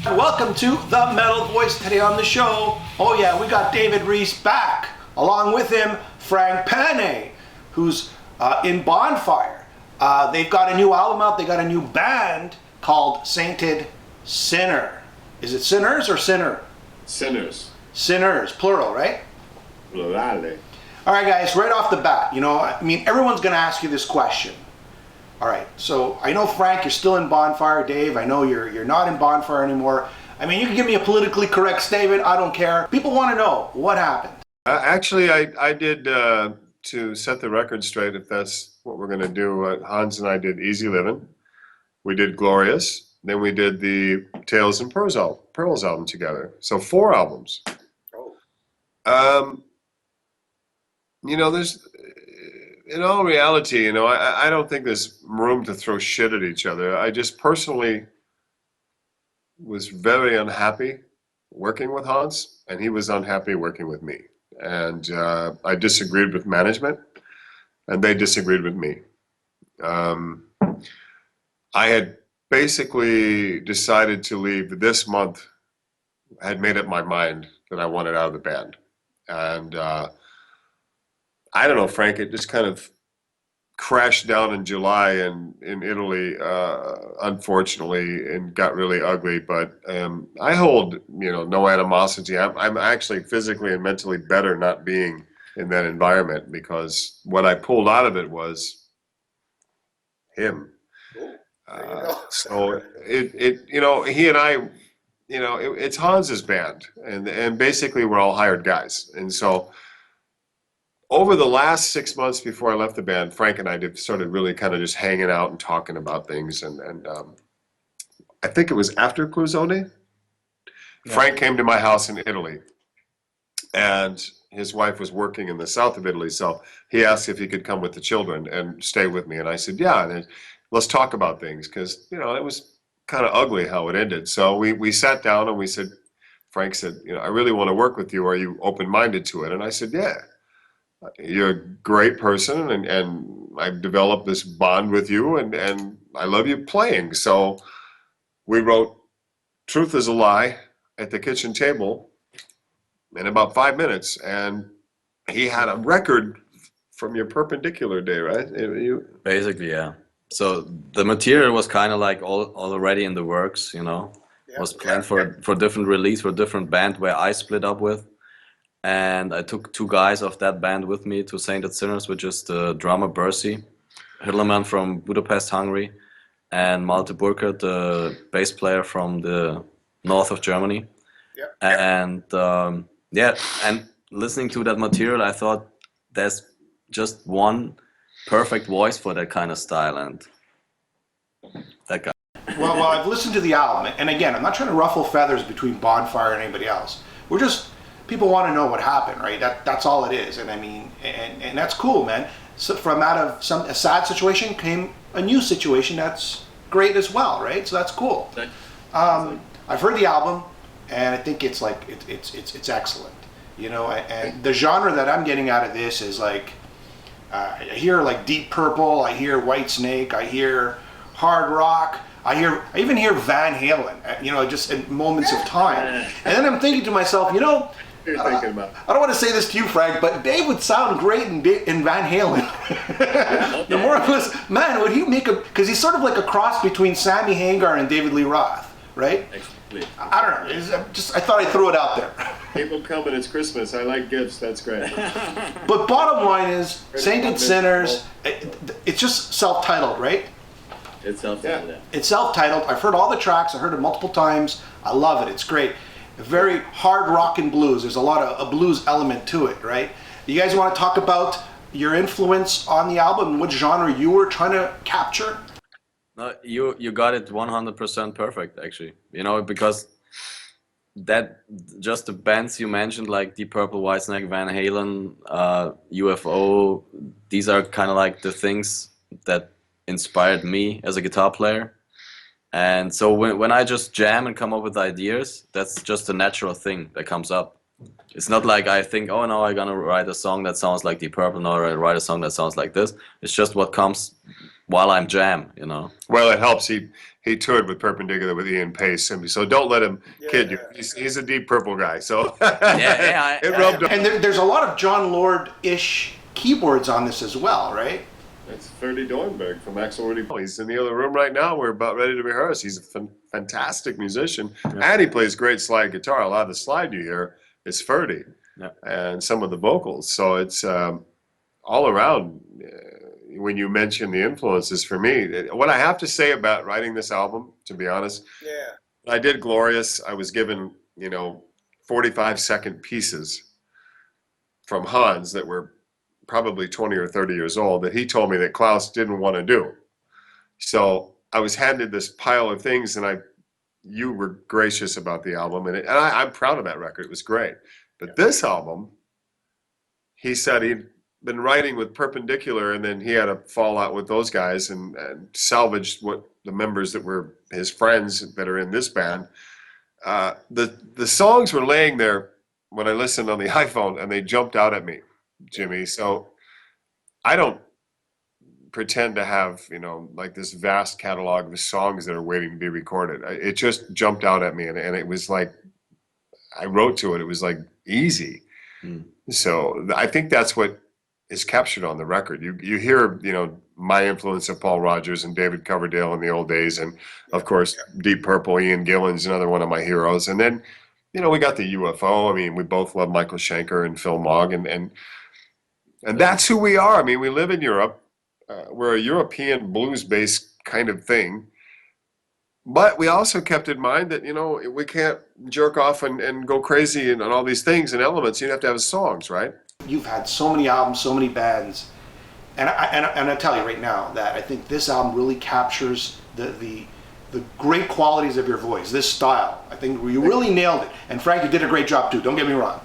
Welcome to The Metal Voice. Today on the show, oh yeah, we got David Reece back. Along with him, Frank Pané, who's in Bonfire. They've got a new album out. They got a new band called Sainted Sinner. Is it Sinners or Sinner? Sinners. Sinners, plural, right? Plurale. All right, guys, right off the bat, everyone's going to ask you this question. All right, so I know, Frank, you're still in Bonfire. Dave, I know you're not in Bonfire anymore. I mean, you can give me a politically correct statement. I don't care. People want to know what happened. Actually, I did, to set the record straight, if that's what we're going to do, Hans and I did Easy Living. We did Glorious. Then we did the Tales and Pearls album together. So 4 albums. There's, in all reality, I don't think there's room to throw shit at each other. I just personally was very unhappy working with Hans, and he was unhappy working with me. And I disagreed with management, and they disagreed with me. I had basically decided to leave this month. I had made up my mind that I wanted out of the band. And I don't know, Frank, it just kind of crashed down in July in Italy, unfortunately, and got really ugly. But I hold, no animosity. I'm actually physically and mentally better not being in that environment, because what I pulled out of it was him. So he and I, it's Hans's band, and basically we're all hired guys. And so over the last 6 months before I left the band, Frank and I started really kind of just hanging out and talking about things. And I think it was after Cluzone, Frank came to my house in Italy, and his wife was working in the south of Italy. So he asked if he could come with the children and stay with me. And I said, yeah, and let's talk about things, because, it was kind of ugly how it ended. So we sat down and we said, Frank said, I really want to work with you. Are you open-minded to it? And I said, yeah. You're a great person, and I've developed this bond with you, and I love you playing. So we wrote Truth is a Lie at the kitchen table in about 5 minutes, and he had a record from your Perpendicular day, right? Basically, yeah. So the material was kind of like already in the works, was planned for different release, for different band where I split up with. And I took 2 guys of that band with me to Sainted Sinners, which is the drummer Bercy Hillerman from Budapest, Hungary, and Malte Burkert, the bass player from the north of Germany. And and listening to that material, I thought there's just one perfect voice for that kind of style, and that guy. Well, I've listened to the album, and again, I'm not trying to ruffle feathers between Bonfire and anybody else. We're just, people want to know what happened, right? That's all it is. And I mean, and that's cool, man. So from out of a sad situation came a new situation that's great as well, right? So that's cool. I've heard the album, and I think it's like it's excellent, And the genre that I'm getting out of this is like, I hear like Deep Purple, I hear Whitesnake, I hear hard rock. I even hear Van Halen, just in moments of time. And then I'm thinking to myself, I don't want to say this to you, Frank, but Dave would sound great in Van Halen. The more I listen, man, would he make because he's sort of like a cross between Sammy Hagar and David Lee Roth, right? I don't know. I thought I'd throw it out there. People come and it's Christmas. I like gifts. That's great. But bottom line is, Sainted Sinners, it's just self-titled, right? It's self-titled, yeah. It's self-titled. I've heard all the tracks. I heard it multiple times. I love it. It's great. Very hard rock and blues. There's a lot of a blues element to it, right? You guys want to talk about your influence on the album and what genre you were trying to capture? No, you got it 100% perfect, actually. Because that just the bands you mentioned, like Deep Purple, Whitesnake, Van Halen, UFO, these are kind of like the things that inspired me as a guitar player. And so when I just jam and come up with ideas, that's just a natural thing that comes up. It's not like I think, oh no, I'm gonna write a song that sounds like Deep Purple, or I write a song that sounds like this. It's just what comes while I'm jam, Well, it helps. he toured with Perpendicular with Ian Pace, and so don't let him kid you. He's a Deep Purple guy, so it rubbed. And there's a lot of John Lord-ish keyboards on this as well, right? That's Ferdy Dornberg from Axel Rudy. He's in the other room right now. We're about ready to rehearse. He's a fantastic musician, and he plays great slide guitar. A lot of the slide you hear is Ferdy, and some of the vocals. So it's all around. When you mention the influences for me, what I have to say about writing this album, to be honest, I did Glorious. I was given 45-second pieces from Hans that were probably 20 or 30 years old that he told me that Klaus didn't want to do. So I was handed this pile of things, and you were gracious about the album, and I'm proud of that record. It was great. But this album, he said he'd been writing with Perpendicular, and then he had a fallout with those guys and salvaged what the members that were his friends that are in this band. The songs were laying there when I listened on the iPhone, and they jumped out at me, Jimmy. So I don't pretend to have, like this vast catalog of songs that are waiting to be recorded. It just jumped out at me, and it was like, I wrote to it. It was like easy. So I think that's what is captured on the record. You hear, my influence of Paul Rodgers and David Coverdale in the old days, and of course Deep Purple, Ian Gillan's another one of my heroes. And then, we got the UFO. I mean, we both love Michael Schenker and Phil Mogg, and that's who we are. I mean, we live in Europe. We're a European blues-based kind of thing. But we also kept in mind that, we can't jerk off and go crazy and all these things and elements. You have to have songs, right? You've had so many albums, so many bands. And I tell you right now that I think this album really captures the great qualities of your voice, this style. I think you really nailed it. And Frank, you did a great job too, don't get me wrong.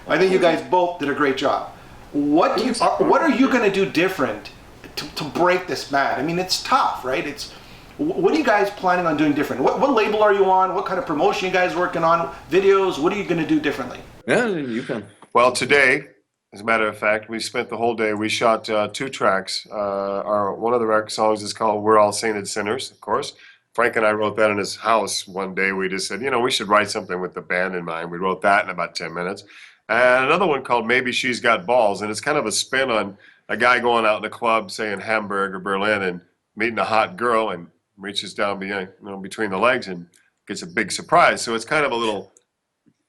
I think you guys both did a great job. What are you going to do different to break this band? I mean, it's tough, right? What are you guys planning on doing different? What label are you on? What kind of promotion you guys working on? Videos? What are you going to do differently? Yeah, you can. Well, today, as a matter of fact, we spent the whole day. We shot 2 tracks. One of the rec songs is called "We're All Sainted Sinners," of course. Frank and I wrote that in his house one day. We just said, we should write something with the band in mind. We wrote that in about 10 minutes. And another one called "Maybe She's Got Balls," and it's kind of a spin on a guy going out in a club, say in Hamburg or Berlin, and meeting a hot girl and reaches down between the legs and gets a big surprise. So it's kind of a little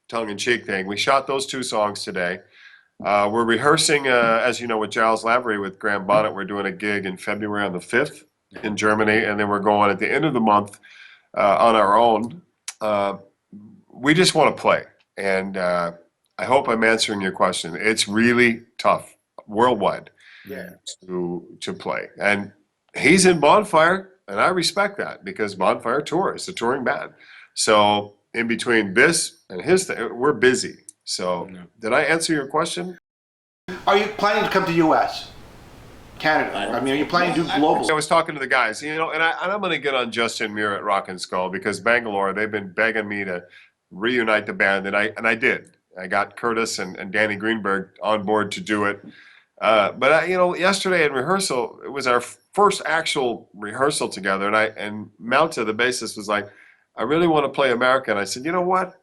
tongue-in-cheek thing. We shot those 2 songs today. We're rehearsing, as you know, with Giles Lavery with Graham Bonnet. We're doing a gig in February on the 5th in Germany, and then we're going at the end of the month on our own. We just want to play, and I hope I'm answering your question. It's really tough worldwide to play, and he's in Bonfire, and I respect that because Bonfire tour is a touring band. So in between this and his thing, we're busy. So did I answer your question? Are you planning to come to U.S., Canada? I mean, are you planning to do global? I was talking to the guys, and I'm going to get on Justin Muir at Rock and Skull because Bangalore, they've been begging me to reunite the band, and I did. I got Curtis and Danny Greenberg on board to do it. But yesterday in rehearsal, it was our first actual rehearsal together, and Malta, the bassist, was like, "I really want to play America." And I said, "You know what?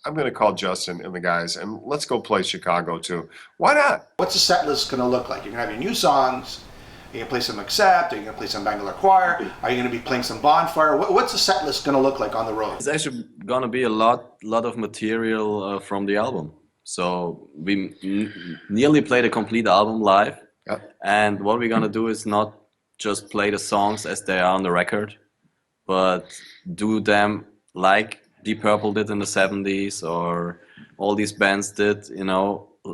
I'm going to call Justin and the guys, and let's go play Chicago too. Why not?" What's the set list going to look like? You're going to have your new songs. Are you going to play some Accept? Are you going to play some Bangalore Choir? Are you going to be playing some Bonfire? What's the set list going to look like on the road? It's actually going to be a lot of material from the album. So we nearly played a complete album live. And what we're going to do is not just play the songs as they are on the record, but do them like Deep Purple did in the 70s, or all these bands did,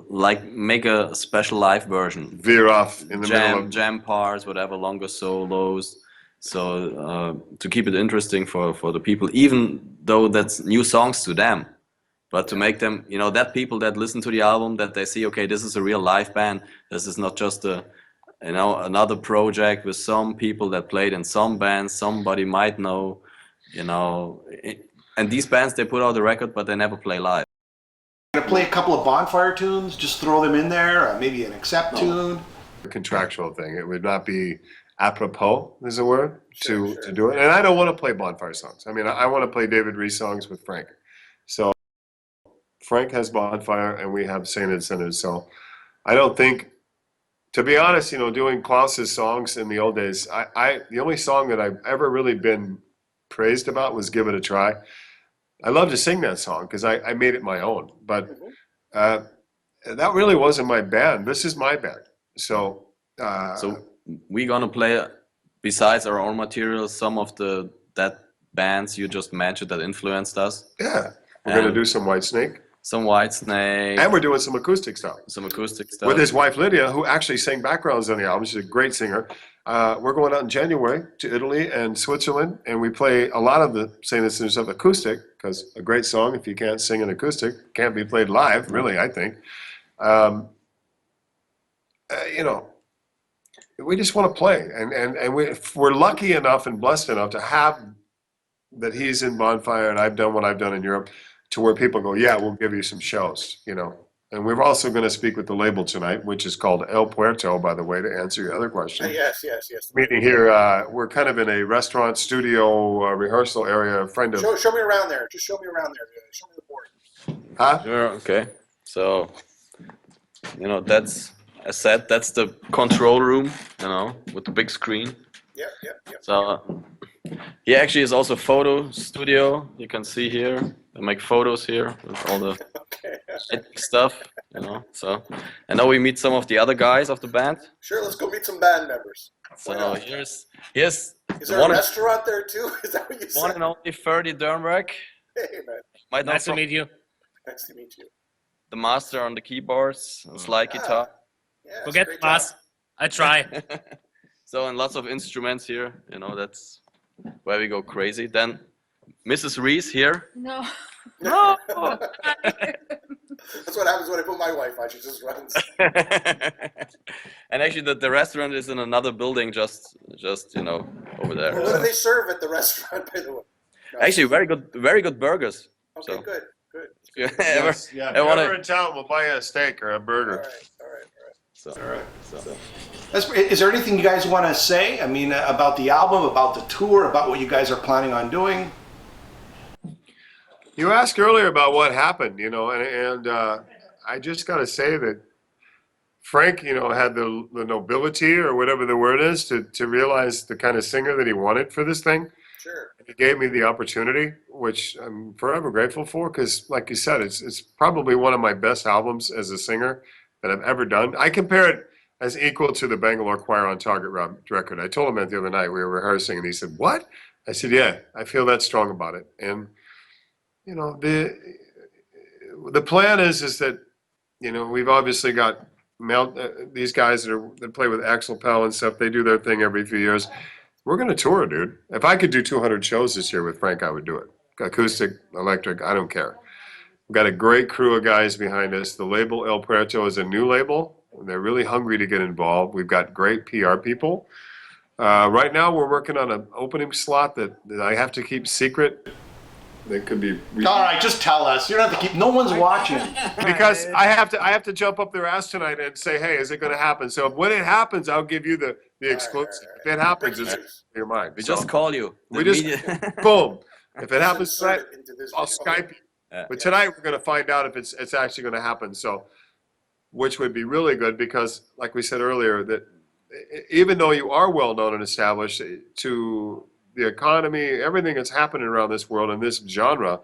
like make a special live version. Veer off in the middle of jam parts, whatever, longer solos. So to keep it interesting for the people, even though that's new songs to them, but to make them, that people that listen to the album, that they see, okay, this is a real live band. This is not just another project with some people that played in some bands somebody might know, and these bands, they put out the record, but they never play live. Going to play a couple of Bonfire tunes, just throw them in there, maybe an Accept tune. a contractual thing. It would not be apropos is the word to do it. And I don't want to play Bonfire songs. I mean, I want to play David Reece songs with Frank. So Frank has Bonfire and we have Sainted Sinners. So I don't think, to be honest, doing Klaus's songs in the old days, the only song that I've ever really been praised about was Give It a Try. I love to sing that song because I made it my own. But that really wasn't my band. This is my band. So we're gonna play, besides our own material, some of that bands you just mentioned that influenced us. Yeah, we're gonna do some Whitesnake. Some Whitesnake. And we're doing some acoustic stuff. Some acoustic stuff. With his wife Lydia, who actually sang backgrounds on the album. She's a great singer. We're going out in January to Italy and Switzerland, and we play a lot of the Sainted Sinners stuff acoustic, because a great song, if you can't sing an acoustic, can't be played live, really, I think. We just want to play, and we're lucky enough and blessed enough to have that he's in Bonfire and I've done what I've done in Europe, to where people go, yeah, we'll give you some shows, And we're also going to speak with the label tonight, which is called El Puerto, by the way, to answer your other question. Yes. Meeting here, we're kind of in a restaurant, studio, rehearsal area. A friend of Show me around there. Just show me around there. Show me the board. Huh? Sure, okay. So, that's, as said, that's the control room, with the big screen. Yeah. So, here actually is also a photo studio. You can see here. I make photos here with all the stuff, So, and now we meet some of the other guys of the band. Sure, let's go meet some band members. So here's Is there a restaurant there too? Is that what you said? One and only Ferdy Dernberg. Hey man. Nice to meet you. Nice to meet you. The master on the keyboards, slide guitar. Yeah, Forget class. I try. So, and lots of instruments here. That's where we go crazy. Then Mrs. Reece here. No. No. That's what happens when I put my wife on. She just runs. And actually, the restaurant is in another building, just over there. What do they serve at the restaurant, by the way? No. Actually, very good burgers. Okay, So, good. if you Yes, yeah. If you're ever in town, we'll buy you a steak or a burger. All right. Is there anything you guys want to say? I mean, about the album, about the tour, about what you guys are planning on doing? You asked earlier about what happened, and I just got to say that Frank, had the nobility, or whatever the word is, to realize the kind of singer that he wanted for this thing. Sure. He gave me the opportunity, which I'm forever grateful for, because, like you said, it's probably one of my best albums as a singer that I've ever done. I compare it as equal to the Bangalore Choir on Target record. I told him that the other night. We were rehearsing, and he said, "What?" I said, "Yeah, I feel that strong about it." And the plan is that we've obviously got these guys that play with Axel Pell and stuff. They do their thing every few years. We're going to tour, dude. If I could do 200 shows this year with Frank, I would do it. Acoustic, electric, I don't care. We've got a great crew of guys behind us. The label El Puerto is a new label. They're really hungry to get involved. We've got great PR people. Right now, we're working on an opening slot that I have to keep secret. That could be. All right, just tell us. You don't have to keep. No one's watching. Because I have to jump up their ass tonight and say, hey, is it going to happen? So when it happens, I'll give you the exclusive. If it happens, it's in your mind. We just call you. We just boom. If it happens tonight, I'll Skype you. Yeah. But tonight we're going to find out if it's actually going to happen. So, which would be really good, because, like we said earlier, that even though you are well known and established, to the economy, everything that's happening around this world and this genre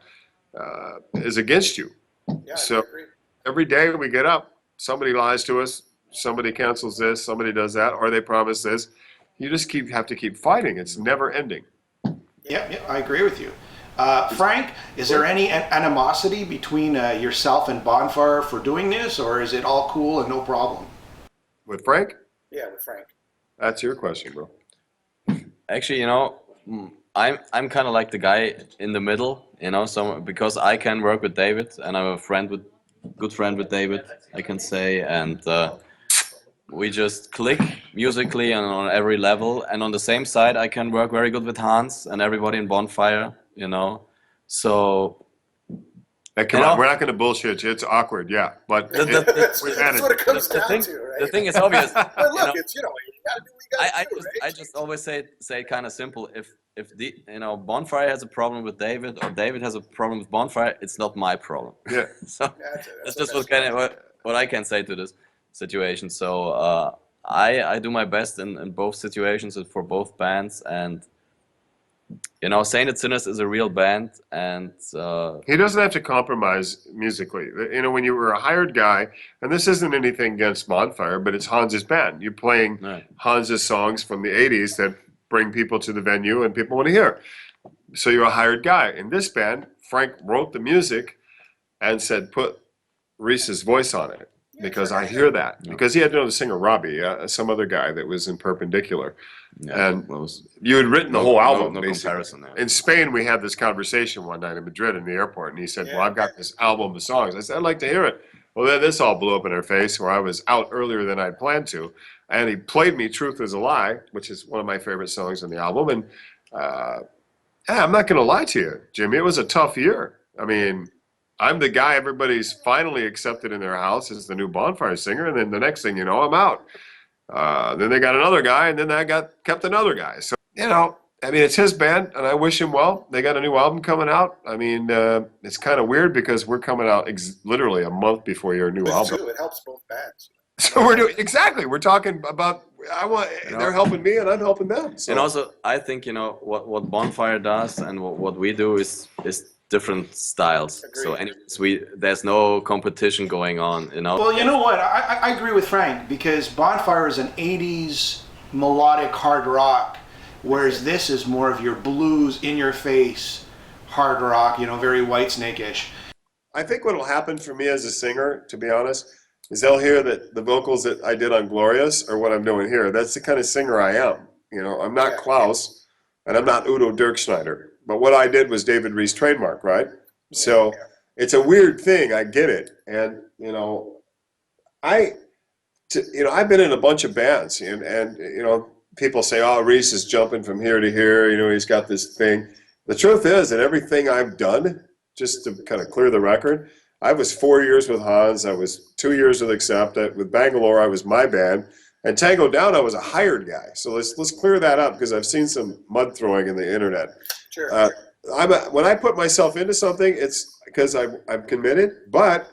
is against you. Yeah, So I agree. every day we get up, somebody lies to us, somebody cancels this, somebody does that, or they promise this. You just have to keep fighting. It's never ending. Yeah, I agree with you. Frank, is there any animosity between yourself and Bonfire for doing this, or is it all cool and no problem? With Frank? Yeah, with Frank. That's your question, bro. Actually, I'm kind of like the guy in the middle, because I can work with David, and I'm a good friend with David, I can say, and we just click musically and on every level. And on the same side, I can work very good with Hans and everybody in Bonfire, So. Hey, come on, we're not going to bullshit you. It's awkward, yeah, but that's what it comes down to, right? The thing is obvious. But look, it's you gotta do what you I just always say it kind of simple. If Bonfire has a problem with David, or David has a problem with Bonfire, it's not my problem. Yeah. So that's just what I can say to this situation. So I do my best in both situations and for both bands, and Sainted Sinners is a real band, and he doesn't have to compromise musically. When you were a hired guy, and this isn't anything against Bonfire, but it's Hans's band. You're playing Hans's songs from the 80s that bring people to the venue and people want to hear. So you're a hired guy. In this band, Frank wrote the music and said, put Reece's voice on it, because I hear that. Because he had to know the singer Robbie, some other guy that was in Perpendicular. Yeah, and you had written the whole album, no basically. comparison. In Spain, we had this conversation one night in Madrid in the airport, and he said, well, I've got this album of songs. I said, I'd like to hear it. Well, then this all blew up in our face, where I was out earlier than I'd planned to. And he played me Truth is a Lie, which is one of my favorite songs on the album. And I'm not going to lie to you, Jimmy, it was a tough year. I mean, I'm the guy everybody's finally accepted in their house as the new Bonfire singer, and then the next thing you know, I'm out. Then they got another guy, and then I kept another guy. So, it's his band, and I wish him well. They got a new album coming out. I mean, it's kind of weird because we're coming out literally a month before your new album. It helps both bands. So we're talking about, they're helping me and I'm helping them. So. And also, I think, what Bonfire does and what we do is different styles. Agreed. So anyways, there's no competition going on, Well, you know what? I agree with Frank, because Bonfire is an 80s melodic hard rock, whereas this is more of your blues, in-your-face hard rock, very Whitesnake-ish. I think what will happen for me as a singer, to be honest, is they'll hear that the vocals that I did on Glorious are what I'm doing here. That's the kind of singer I am. I'm not Klaus, and I'm not Udo Dirkschneider. But what I did was David Reece trademark, right? So it's a weird thing. I get it. And, I've been in a bunch of bands, and people say, oh, Reece is jumping from here to here. He's got this thing. The truth is that everything I've done, just to kind of clear the record, I was 4 years with Hans. I was 2 years with Accept. With Bangalore, I was my band. And Tango Down, I was a hired guy. So let's clear that up, because I've seen some mud throwing in the internet. Sure. When I put myself into something, it's because I'm committed. But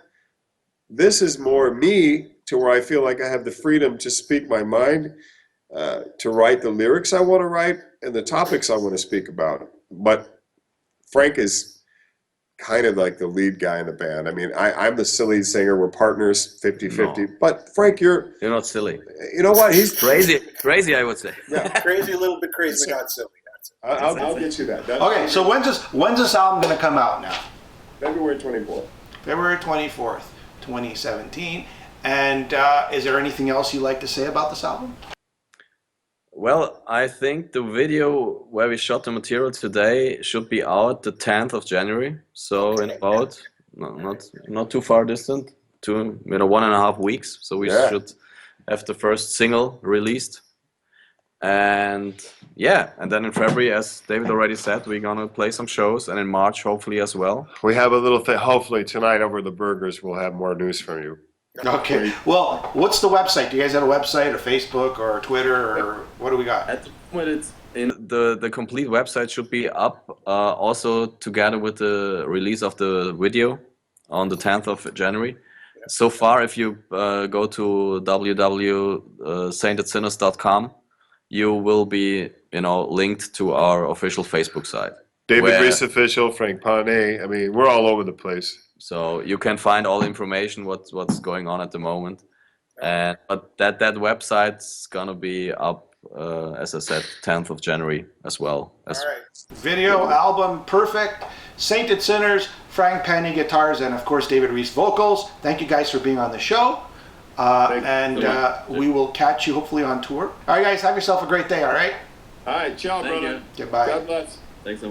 this is more me, to where I feel like I have the freedom to speak my mind, to write the lyrics I want to write, and the topics I want to speak about. But Frank is kind of like the lead guy in the band. I mean, I'm the silly singer. We're partners, 50-50. No. But Frank, you're not silly. You know what? He's crazy, I would say. Yeah, crazy, a little bit crazy, not silly. I'll get you that. Okay, so when's this album going to come out now? February 24th. February 24th, 2017. And is there anything else you'd like to say about this album? Well, I think the video where we shot the material today should be out the 10th of January. So in about, not too far distant, 1.5 weeks. So we should have the first single released. And then in February, as David already said, we're gonna play some shows, and in March, hopefully as well. We have a little thing, hopefully tonight over the burgers, we'll have more news from you. Okay. Well, what's the website? Do you guys have a website, or Facebook, or Twitter, or what do we got? At the moment, it's the complete website should be up, also together with the release of the video on the 10th of January. So far, if you go to www.saintedsinners.com, you will be, linked to our official Facebook site. David Reece official, Frank Pané. I mean, we're all over the place. So you can find all the information what's going on at the moment. But that website's gonna be up, as I said, 10th of January as well. All right. Video, album, perfect. Sainted Sinners, Frank Pané guitars, and of course David Reece vocals. Thank you guys for being on the show. We will catch you hopefully on tour. All right, guys, have yourself a great day, all right? All right, ciao, brother. You. Goodbye. God bless. Thanks so much.